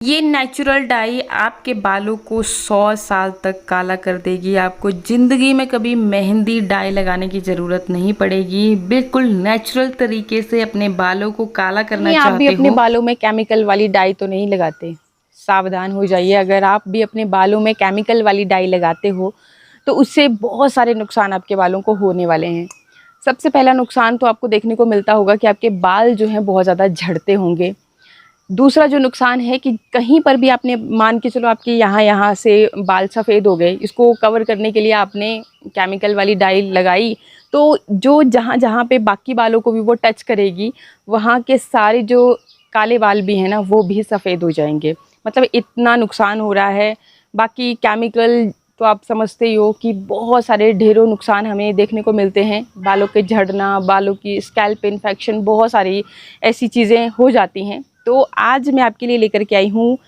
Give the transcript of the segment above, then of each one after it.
ये natural die आपके बालों को 100 साल तक काला कर देगी। आपको ज़िंदगी में कभी मेहंदी डाई लगाने की ज़रूरत नहीं पड़ेगी। बिल्कुल नेचुरल तरीके से अपने बालों को काला करना आप भी चाहते अपने हो। बालों में केमिकल वाली डाई तो नहीं लगाते, सावधान हो जाइए। अगर आप भी अपने बालों में केमिकल वाली डाई लगाते हो तो उससे बहुत सारे नुकसान आपके बालों को होने वाले हैं। सबसे पहला नुकसान तो आपको देखने को मिलता होगा कि आपके बाल जो हैं बहुत ज़्यादा झड़ते होंगे। दूसरा जो नुकसान है कि कहीं पर भी आपने मान के चलो आपके यहाँ से बाल सफ़ेद हो गए, इसको कवर करने के लिए आपने केमिकल वाली डाई लगाई, तो जो जहाँ पे बाकी बालों को भी वो टच करेगी, वहाँ के सारे जो काले बाल भी हैं ना, वो भी सफ़ेद हो जाएंगे। मतलब इतना नुकसान हो रहा है। बाकी केमिकल तो आप समझते ही हो कि बहुत सारे ढेरों नुकसान हमें देखने को मिलते हैं। बालों के झड़ना, बालों की स्कैल्प इन्फेक्शन, बहुत सारी ऐसी चीज़ें हो जाती हैं। तो आज मैं आपके लिए लेकर के आई हूँ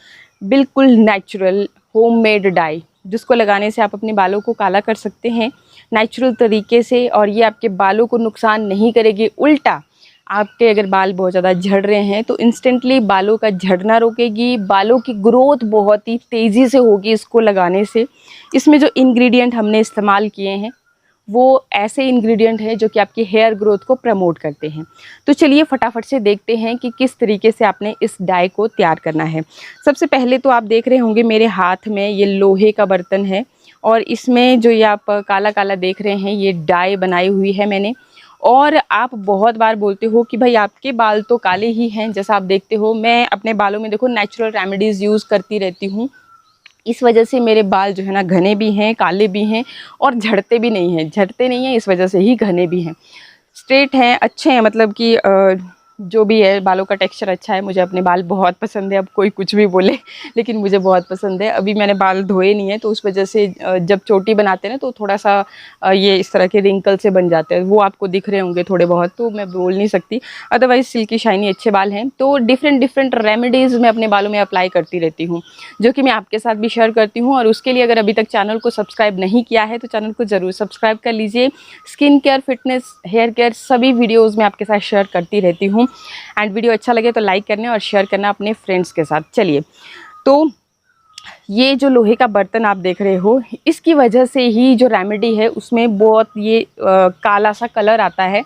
बिल्कुल नेचुरल होममेड डाई, जिसको लगाने से आप अपने बालों को काला कर सकते हैं नेचुरल तरीके से, और ये आपके बालों को नुकसान नहीं करेगी। उल्टा आपके अगर बाल बहुत ज़्यादा झड़ रहे हैं तो इंस्टेंटली बालों का झड़ना रोकेगी। बालों की ग्रोथ बहुत ही तेज़ी से होगी इसको लगाने से। इसमें जो इंग्रेडिएंट हमने इस्तेमाल किए हैं वो ऐसे इंग्रेडिएंट हैं जो कि आपकी हेयर ग्रोथ को प्रमोट करते हैं। तो चलिए फटाफट से देखते हैं कि किस तरीके से आपने इस डाई को तैयार करना है। सबसे पहले तो आप देख रहे होंगे मेरे हाथ में ये लोहे का बर्तन है, और इसमें जो ये आप काला काला देख रहे हैं, ये डाई बनाई हुई है मैंने। और आप बहुत बार बोलते हो कि भाई आपके बाल तो काले ही हैं। जैसा आप देखते हो, मैं अपने बालों में देखो नेचुरल रेमेडीज़ यूज़ करती रहती हूँ। इस वजह से मेरे बाल जो है ना घने भी हैं, काले भी हैं, और झड़ते भी नहीं हैं। झड़ते नहीं हैं, इस वजह से ही घने भी हैं। स्ट्रेट हैं, अच्छे हैं, मतलब कि जो भी है बालों का टेक्सचर अच्छा है। मुझे अपने बाल बहुत पसंद है, अब कोई कुछ भी बोले लेकिन मुझे बहुत पसंद है। अभी मैंने बाल धोए नहीं है, तो उस वजह से जब चोटी बनाते हैं ना, तो थोड़ा सा ये इस तरह के रिंकल से बन जाते हैं। वो आपको दिख रहे होंगे थोड़े बहुत, तो मैं बोल नहीं सकती। अदरवाइज़ सिल्की शाइनी अच्छे बाल हैं। तो डिफरेंट डिफरेंट रेमेडीज़ मैं अपने बालों में अप्लाई करती रहती हूँ, जो कि मैं आपके साथ भी शेयर करती हूँ। और उसके लिए अगर अभी तक चैनल को सब्सक्राइब नहीं किया है तो चैनल को ज़रूर सब्सक्राइब कर लीजिए। Skin care, fitness, hair care, सभी वीडियोज़ मैं आपके साथ शेयर करती रहती हूँ। एंड वीडियो अच्छा लगे तो लाइक करना और शेयर करना अपने फ्रेंड्स के साथ। चलिए, तो ये जो लोहे का बर्तन आप देख रहे हो, इसकी वजह से ही जो रेमेडी है उसमें बहुत ये काला सा कलर आता है।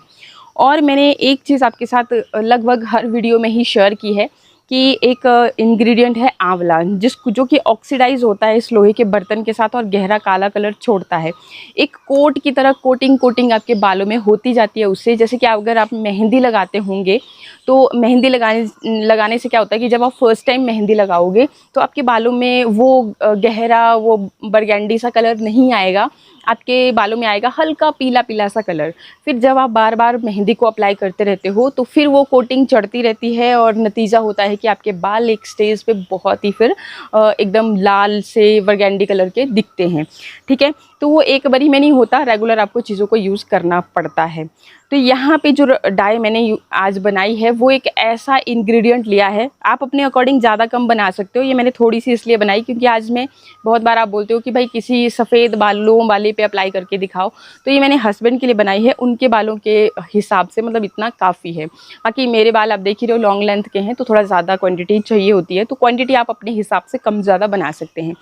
और मैंने एक चीज़ आपके साथ लगभग हर वीडियो में ही शेयर की है कि एक इंग्रेडिएंट है आंवला, जो कि ऑक्सीडाइज होता है इस लोहे के बर्तन के साथ और गहरा काला कलर छोड़ता है। एक कोट की तरह कोटिंग आपके बालों में होती जाती है उससे। जैसे कि अगर आप मेहंदी लगाते होंगे, तो मेहंदी लगाने से क्या होता है कि जब आप फर्स्ट टाइम मेहंदी लगाओगे तो आपके बालों में वो गहरा, वो बरगंडी सा कलर नहीं आएगा। आपके बालों में आएगा हल्का पीला पीला सा कलर। फिर जब आप बार बार मेहंदी को अप्लाई करते रहते हो तो फिर वो कोटिंग चढ़ती रहती है, और नतीजा होता है कि आपके बाल एक स्टेज पे बहुत ही फिर एकदम लाल से बरगंडी कलर के दिखते हैं। ठीक है, तो वो एक बारी में नहीं होता, रेगुलर आपको चीज़ों को यूज़ करना पड़ता है। तो यहाँ पे जो डाई मैंने आज बनाई है वो एक ऐसा इंग्रेडिएंट लिया है। आप अपने अकॉर्डिंग ज़्यादा कम बना सकते हो। ये मैंने थोड़ी सी इसलिए बनाई क्योंकि आज मैं, बहुत बार आप बोलते हो कि भाई किसी सफ़ेद बालों वाले पे अप्लाई करके दिखाओ, तो ये मैंने हस्बैंड के लिए बनाई है, उनके बालों के हिसाब से, मतलब इतना काफ़ी है। बाकी मेरे बाल आप देख ही रहे हो लॉन्ग लेंथ के हैं, तो थोड़ा ज़्यादा क्वान्टिटी चाहिए होती है, तो क्वान्टिटी आप अपने हिसाब से कम ज़्यादा बना सकते हैं।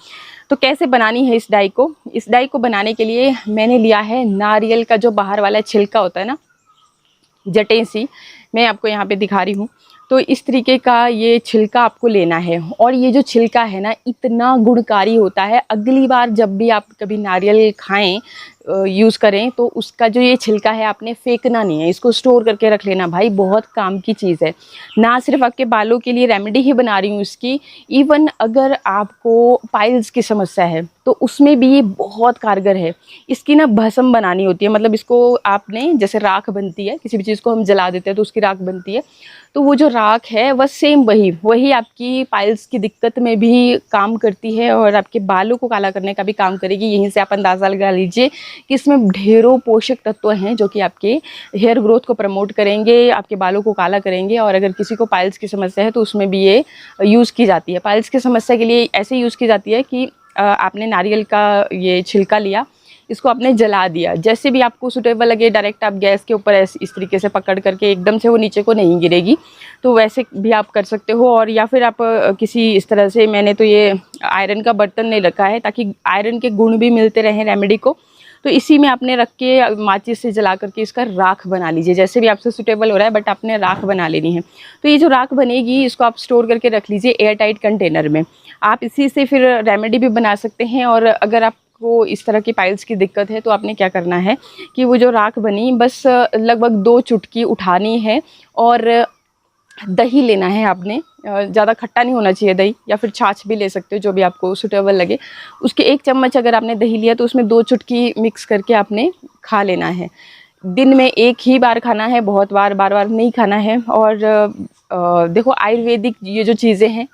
तो कैसे बनानी है इस डाई को? इस डाई को बनाने के लिए मैंने लिया है नारियल का जो बाहर वाला छिलका होता है ना, जटें सी, मैं आपको यहाँ पे दिखा रही हूँ। तो इस तरीके का ये छिलका आपको लेना है, और ये जो छिलका है ना इतना गुणकारी होता है। अगली बार जब भी आप कभी नारियल खाएं, यूज़ करें, तो उसका जो ये छिलका है आपने फेंकना नहीं है, इसको स्टोर करके रख लेना भाई, बहुत काम की चीज़ है। ना सिर्फ आपके बालों के लिए रेमेडी ही बना रही हूँ इसकी, इवन अगर आपको पाइल्स की समस्या है तो उसमें भी ये बहुत कारगर है। इसकी ना भस्म बनानी होती है, मतलब इसको आपने, जैसे राख बनती है, किसी भी चीज़ को हम जला देते हैं तो उसकी राख बनती है, तो वो जो राख है वह सेम वही आपकी पाइल्स की दिक्कत में भी काम करती है, और आपके बालों को काला करने का भी काम करेगी। यहीं से आप अंदाज़ा लगा लीजिए कि इसमें ढेरों पोषक तत्व हैं जो कि आपके हेयर ग्रोथ को प्रमोट करेंगे, आपके बालों को काला करेंगे। और अगर किसी को पाइल्स की समस्या है तो उसमें भी ये यूज़ की जाती है। पाइल्स की समस्या के लिए ऐसे यूज़ की जाती है कि आपने नारियल का ये छिलका लिया, इसको आपने जला दिया। जैसे भी आपको सूटेबल लगे डायरेक्ट आप गैस के ऊपर ऐसे इस तरीके से पकड़ करके, एकदम से वो नीचे को नहीं गिरेगी, तो वैसे भी आप कर सकते हो। और या फिर आप किसी इस तरह से, मैंने तो ये आयरन का बर्तन नहीं रखा है ताकि आयरन के गुण भी मिलते रहें रेमेडी को, तो इसी में आपने रख के माचिस से जला करके इसका राख बना लीजिए, जैसे भी आपसे सूटेबल हो रहा है, बट आपने राख बना लेनी है। तो ये जो राख बनेगी इसको आप स्टोर करके रख लीजिए एयर टाइट कंटेनर में। आप इसी से फिर रेमेडी भी बना सकते हैं। और अगर आपको इस तरह की पाइल्स की दिक्कत है तो आपने क्या करना है कि वो जो राख बनी, बस लगभग 2 चुटकी उठानी है और दही लेना है आपने। ज़्यादा खट्टा नहीं होना चाहिए दही, या फिर छाछ भी ले सकते हो, जो भी आपको सूटेबल लगे। उसके 1 चम्मच अगर आपने दही लिया तो उसमें 2 चुटकी मिक्स करके आपने खा लेना है। दिन में 1 ही बार खाना है, बहुत बार बार नहीं खाना है। और देखो आयुर्वेदिक ये जो चीज़ें हैं,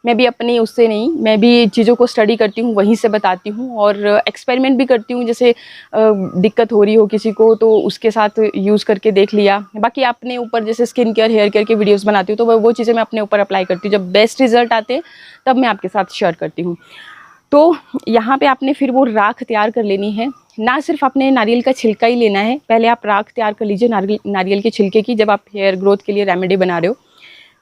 मैं भी अपनी उससे नहीं, मैं भी चीज़ों को स्टडी करती हूँ, वहीं से बताती हूँ और एक्सपेरिमेंट भी करती हूँ। जैसे दिक्कत हो रही हो किसी को तो उसके साथ यूज़ करके देख लिया। बाकी अपने ऊपर जैसे स्किन केयर, हेयर केयर की वीडियोस बनाती हूँ तो वो चीज़ें मैं अपने ऊपर अप्लाई करती हूँ। जब बेस्ट रिजल्ट आते हैं तब मैं आपके साथ शेयर करती हूँ। तो यहाँ पे आपने फिर वो राख तैयार कर लेनी है। ना सिर्फ आपने नारियल का छिलका ही लेना है, पहले आप राख तैयार कर लीजिए नारियल के छिलके की, जब आप हेयर ग्रोथ के लिए रेमेडी बना रहे हो।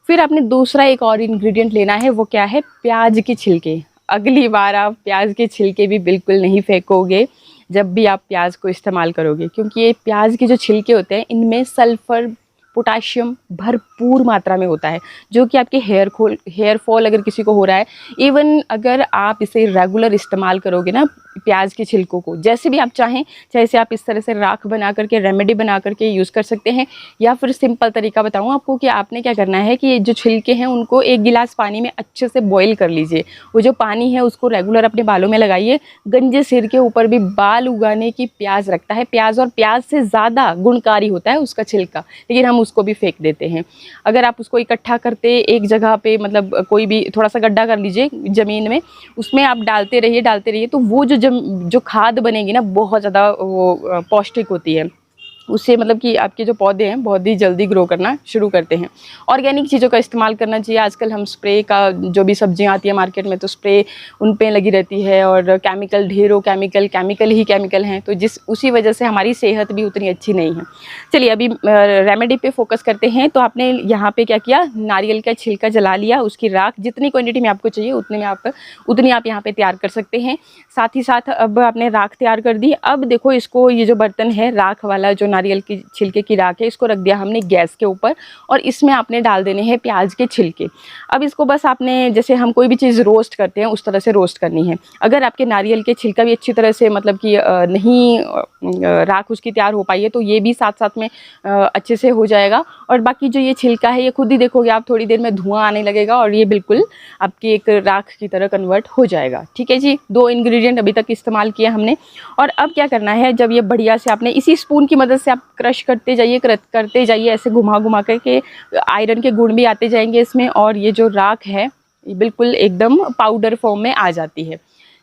फिर आपने दूसरा एक और इंग्रेडिएंट लेना है, वो क्या है, प्याज के छिलके। अगली बार आप प्याज के छिलके भी बिल्कुल नहीं फेंकोगे जब भी आप प्याज को इस्तेमाल करोगे, क्योंकि ये प्याज के जो छिलके होते हैं इनमें सल्फर, पोटाशियम भरपूर मात्रा में होता है, जो कि आपके हेयर फॉल अगर किसी को हो रहा है, इवन अगर आप इसे रेगुलर इस्तेमाल करोगे ना प्याज के छिलकों को, जैसे भी आप चाहें, चाहे इसे आप इस तरह से राख बना करके, रेमेडी बना करके यूज़ कर सकते हैं, या फिर सिंपल तरीका बताऊं आपको कि आपने क्या करना है कि ये जो छिलके हैं उनको 1 गिलास पानी में अच्छे से बॉईल कर लीजिए। वो जो पानी है उसको रेगुलर अपने बालों में लगाइए। गंजे सिर के ऊपर भी बाल उगाने की प्याज रखता है प्याज, और प्याज से ज़्यादा गुणकारी होता है उसका छिलका, लेकिन हम उसको भी फेंक देते हैं। अगर आप उसको इकट्ठा करते एक जगह पे, मतलब कोई भी थोड़ा सा गड्ढा कर लीजिए ज़मीन में, उसमें आप डालते रहिए, तो वो जो खाद बनेगी ना बहुत ज़्यादा वो पौष्टिक होती है। उससे मतलब कि आपके जो पौधे हैं बहुत ही जल्दी ग्रो करना शुरू करते हैं। ऑर्गेनिक चीज़ों का इस्तेमाल करना चाहिए। आजकल हम स्प्रे का, जो भी सब्जियां आती है मार्केट में, तो स्प्रे उन पे लगी रहती है और केमिकल, ढेरों केमिकल ही केमिकल हैं, तो उसी वजह से हमारी सेहत भी उतनी अच्छी नहीं है। चलिए अभी रेमेडी पे फोकस करते हैं। तो आपने यहाँ पे क्या किया, नारियल का छिलका जला लिया, उसकी राख जितनी क्वान्टिटी में आपको चाहिए उतनी आप यहाँ पे तैयार कर सकते हैं। साथ ही साथ अब आपने राख तैयार कर दी। अब देखो इसको, ये जो बर्तन है राख वाला, जो नारियल की छिलके की राख है, इसको रख दिया हमने गैस के ऊपर, और इसमें आपने डाल देने हैं प्याज के छिलके। अब इसको बस आपने, जैसे हम कोई भी चीज़ रोस्ट करते हैं उस तरह से रोस्ट करनी है। अगर आपके नारियल के छिलका भी अच्छी तरह से, मतलब कि नहीं राख उसकी तैयार हो पाई है, तो ये भी साथ साथ में अच्छे से हो जाएगा। और बाकी जो ये छिलका है, ये खुद ही देखोगे आप थोड़ी देर में धुआं आने लगेगा और ये बिल्कुल आपकी एक राख की तरह कन्वर्ट हो जाएगा। ठीक है जी, 2 इंग्रेडिएंट अभी तक इस्तेमाल किया हमने। और अब क्या करना है, जब ये बढ़िया से आपने इसी स्पून की मदद से आप क्रश करते जाइए ऐसे घुमा करके, आयरन के गुण भी आते जाएंगे इसमें, और ये जो राख है ये बिल्कुल एकदम पाउडर फॉर्म में आ जाती है।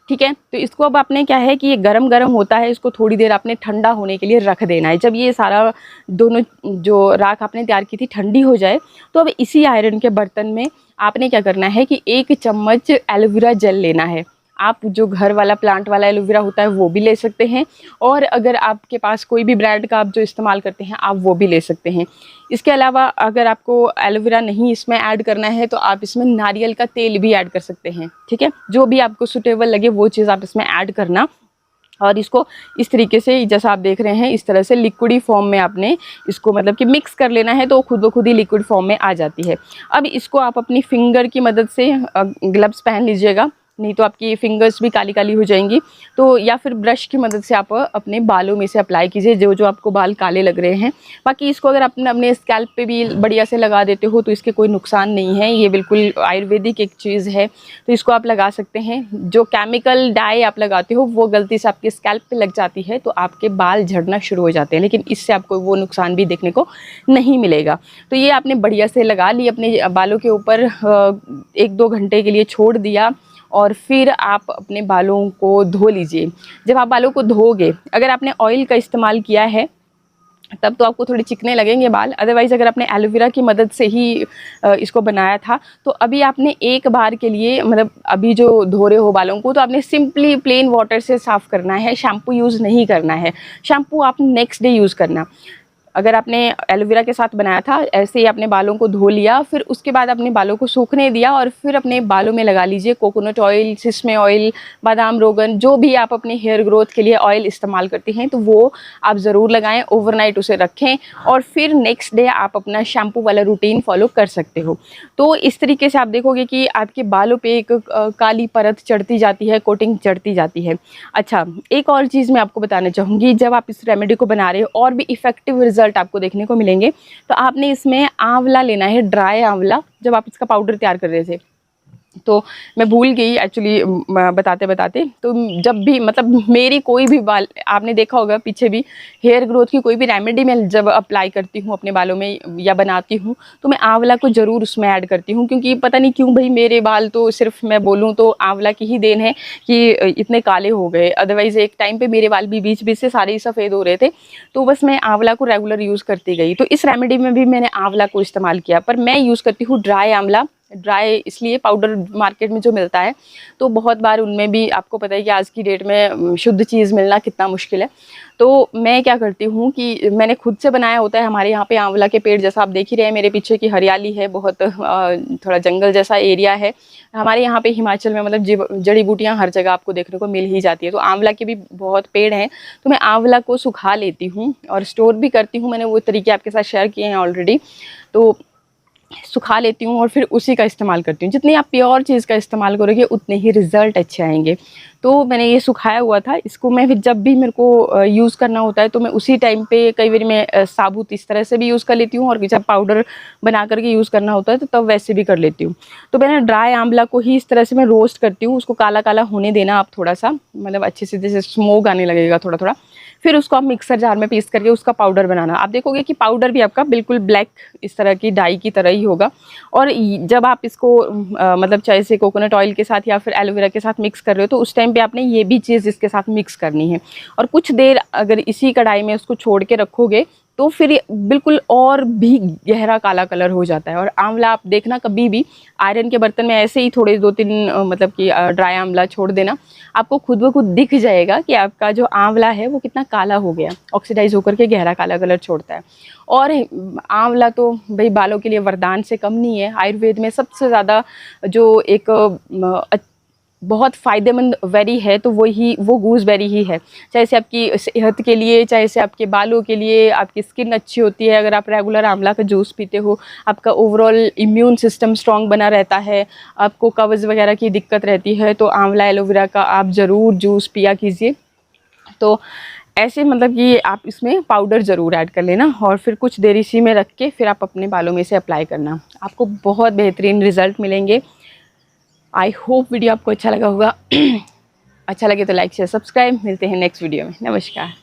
ठीक है, तो इसको अब आपने क्या है कि ये गरम होता है, इसको थोड़ी देर आपने ठंडा होने के लिए रख देना है। जब ये सारा दोनों जो राख आपने तैयार की थी ठंडी हो जाए, तो अब इसी आयरन के बर्तन में आपने क्या करना है कि 1 चम्मच एलोवेरा जेल लेना है। आप जो घर वाला प्लांट वाला एलोवेरा होता है वो भी ले सकते हैं, और अगर आपके पास कोई भी ब्रांड का आप जो इस्तेमाल करते हैं आप वो भी ले सकते हैं। इसके अलावा अगर आपको एलोवेरा नहीं इसमें ऐड करना है तो आप इसमें नारियल का तेल भी ऐड कर सकते हैं। ठीक है, जो भी आपको सूटेबल लगे वो चीज़ आप इसमें ऐड करना। और इसको इस तरीके से, जैसा आप देख रहे हैं, इस तरह से लिक्विडी फॉर्म में आपने इसको मतलब कि मिक्स कर लेना है, तो खुद ब खुद ही लिक्विड फॉर्म में आ जाती है। अब इसको आप अपनी फिंगर की मदद से, ग्लव्स पहन लीजिएगा, नहीं तो आपकी फिंगर्स भी काली काली हो जाएंगी, तो या फिर ब्रश की मदद से आप अपने बालों में से अप्लाई कीजिए जो आपको बाल काले लग रहे हैं। बाकी इसको अगर आपने अपने स्कैल्प पे भी बढ़िया से लगा देते हो तो इसके कोई नुकसान नहीं है, ये बिल्कुल आयुर्वेदिक एक चीज़ है, तो इसको आप लगा सकते हैं। जो केमिकल डाई आप लगाते हो वो गलती से आपके स्कैल्प पे लग जाती है तो आपके बाल झड़ना शुरू हो जाते हैं, लेकिन इससे आपको वो नुकसान भी देखने को नहीं मिलेगा। तो ये आपने बढ़िया से लगा ली अपने बालों के ऊपर, 1-2 घंटे के लिए छोड़ दिया, और फिर आप अपने बालों को धो लीजिए। जब आप बालों को धोगे, अगर आपने ऑयल का इस्तेमाल किया है तब तो आपको थोड़े चिकने लगेंगे बाल। अदरवाइज़ अगर आपने एलोवेरा की मदद से ही इसको बनाया था, तो अभी आपने एक बार के लिए, मतलब अभी जो धो रहे हो बालों को, तो आपने सिंपली प्लेन वाटर से साफ़ करना है, शैम्पू यूज़ नहीं करना है। शैम्पू आप नेक्स्ट डे यूज़ करना। अगर आपने एलोवेरा के साथ बनाया था, ऐसे ही आपने बालों को धो लिया, फिर उसके बाद अपने बालों को सूखने दिया और फिर अपने बालों में लगा लीजिए कोकोनट ऑयल, सिसमे ऑयल, बादाम रोगन, जो भी आप अपने हेयर ग्रोथ के लिए ऑयल इस्तेमाल करते हैं, तो वो आप ज़रूर लगाएं। ओवरनाइट उसे रखें और फिर नेक्स्ट डे आप अपना शैम्पू वाला रूटीन फॉलो कर सकते हो। तो इस तरीके से आप देखोगे कि आपके बालों पे एक काली परत चढ़ती जाती है, कोटिंग चढ़ती जाती है। अच्छा, एक और चीज़ मैं आपको बताना चाहूँगी, जब आप इस रेमेडी को बना रहे हो और भी इफ़ेक्टिव रिजल्ट आपको देखने को मिलेंगे, तो आपने इसमें आंवला लेना है, ड्राई आंवला। जब आप इसका पाउडर तैयार कर रहे थे, तो मैं भूल गई एक्चुअली बताते बताते। तो जब भी, मतलब मेरी कोई भी बाल, आपने देखा होगा पीछे भी, हेयर ग्रोथ की कोई भी रेमेडी मैं जब अप्लाई करती हूँ अपने बालों में या बनाती हूँ, तो मैं आंवला को ज़रूर उसमें ऐड करती हूँ। क्योंकि पता नहीं क्यों भाई, मेरे बाल तो सिर्फ मैं बोलूँ तो आंवला की ही देन है कि इतने काले हो गए। अदरवाइज़ एक टाइम पर मेरे बाल भी बीच बीच से सारे ही सफ़ेद हो रहे थे, तो बस मैं आंवला को रेगुलर यूज़ करती गई। तो इस रेमेडी में भी मैंने आंवला को इस्तेमाल किया, पर मैं यूज़ करती हूँ ड्राई आंवला। ड्राई इसलिए, पाउडर मार्केट में जो मिलता है, तो बहुत बार उनमें भी, आपको पता है कि आज की डेट में शुद्ध चीज़ मिलना कितना मुश्किल है। तो मैं क्या करती हूँ कि मैंने खुद से बनाया होता है। हमारे यहाँ पे आंवला के पेड़, जैसा आप देख ही रहे हैं, मेरे पीछे की हरियाली है, बहुत थोड़ा जंगल जैसा एरिया है हमारे यहाँ पे हिमाचल में। मतलब जड़ी बूटियाँ हर जगह आपको देखने को मिल ही जाती है। तो आंवला के भी बहुत पेड़ हैं, तो मैं आंवला को सुखा लेती हूँ और स्टोर भी करती हूँ। मैंने वो तरीके आपके साथ शेयर किए हैं ऑलरेडी। तो सुखा लेती हूँ और फिर उसी का इस्तेमाल करती हूँ। जितनी आप प्योर चीज़ का इस्तेमाल करोगे, उतने ही रिज़ल्ट अच्छे आएंगे। तो मैंने ये सुखाया हुआ था, इसको मैं फिर जब भी मेरे को यूज़ करना होता है, तो मैं उसी टाइम पे, कई बार मैं साबुत इस तरह से भी यूज़ कर लेती हूँ, और जब पाउडर बना करके यूज़ करना होता है, तो तब वैसे भी कर लेती हूँ। तो मैंने ड्राई आंवला को ही इस तरह से मैं रोस्ट करती हूँ। उसको काला काला होने देना आप थोड़ा सा, मतलब अच्छे से, जैसे स्मोक आने लगेगा थोड़ा थोड़ा। फिर उसको आप मिक्सर जार में पीस करके उसका पाउडर बनाना। आप देखोगे कि पाउडर भी आपका बिल्कुल ब्लैक, इस तरह की डाई की तरह ही होगा। और जब आप इसको मतलब चाहे से कोकोनट ऑयल के साथ या फिर एलोवेरा के साथ मिक्स कर रहे हो, तो उस टाइम पे आपने ये भी चीज़ इसके साथ मिक्स करनी है। और कुछ देर अगर इसी कढ़ाई में उसको छोड़ के रखोगे, तो फिर ये बिल्कुल और भी गहरा काला कलर हो जाता है। और आंवला आप देखना, कभी भी आयरन के बर्तन में ऐसे ही थोड़े 2-3 मतलब कि ड्राई आंवला छोड़ देना, आपको खुद ब खुद दिख जाएगा कि आपका जो आंवला है वो कितना काला हो गया, ऑक्सीडाइज होकर के गहरा काला कलर छोड़ता है। और आंवला तो भाई बालों के लिए वरदान से कम नहीं है। आयुर्वेद में सबसे ज़्यादा जो एक बहुत फ़ायदेमंद बेरी है, तो वो गूसबेरी ही है। चाहे से आपकी सेहत के लिए, चाहे से आपके बालों के लिए, आपकी स्किन अच्छी होती है अगर आप रेगुलर आंवला का जूस पीते हो। आपका ओवरऑल इम्यून सिस्टम स्ट्रॉन्ग बना रहता है। आपको कब्ज़ वगैरह की दिक्कत रहती है, तो आंवला एलोवेरा का आप ज़रूर जूस पिया कीजिए। तो ऐसे, मतलब कि आप इसमें पाउडर ज़रूर ऐड कर लेना और फिर कुछ देर इसी में रख के फिर आप अपने बालों में से अप्लाई करना। आपको बहुत बेहतरीन रिज़ल्ट मिलेंगे। आई होप वीडियो आपको अच्छा लगा होगा। अच्छा लगे तो लाइक शेयर सब्सक्राइब। मिलते हैं नेक्स्ट वीडियो में। नमस्कार।